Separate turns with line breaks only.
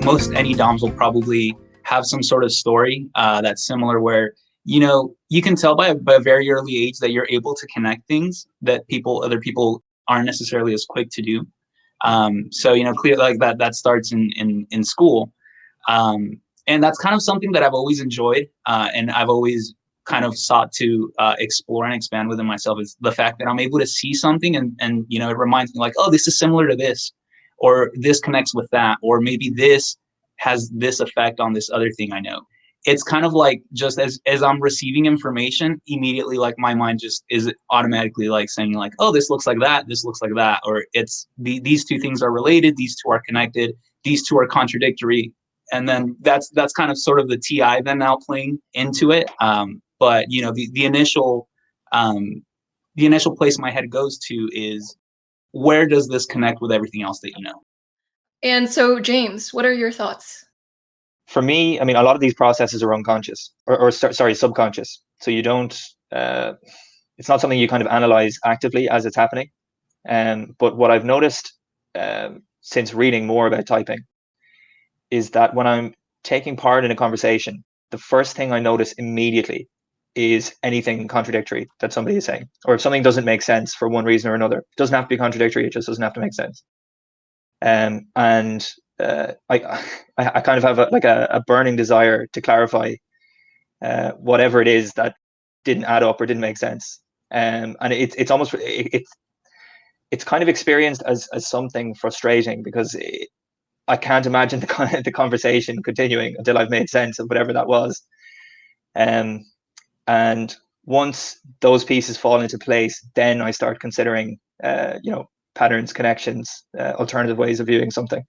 most any DOMs will probably have some sort of story that's similar where, you know, you can tell by a very early age that you're able to connect things that other people aren't necessarily as quick to do. So, you know, clear like that starts in school. And that's kind of something that I've always enjoyed, and I've always kind of sought to explore and expand within myself, is the fact that I'm able to see something and you know, it reminds me like, oh, this is similar to this, or this connects with that, or maybe this has this effect on this other thing I know. It's kind of like, just as I'm receiving information, immediately like my mind just is automatically like saying like, oh, this looks like that, this looks like that, or these two things are related, these two are connected, these two are contradictory. And then that's kind of sort of the TI then now playing into it. But you know, the initial place my head goes to is, where does this connect with everything else that you know?
And so, James, what are your thoughts?
For me, I mean, a lot of these processes are unconscious, or sorry, subconscious. So you don't, it's not something you kind of analyze actively as it's happening. But what I've noticed since reading more about typing is that when I'm taking part in a conversation, the first thing I notice immediately is anything contradictory that somebody is saying, or if something doesn't make sense for one reason or another. It doesn't have to be contradictory, it just doesn't have to make sense. And I kind of have a burning desire to clarify whatever it is that didn't add up or didn't make sense. And it's almost it's kind of experienced as something frustrating, because I can't imagine the conversation continuing until I've made sense of whatever that was. And once those pieces fall into place, then I start considering, you know, patterns, connections, alternative ways of viewing something.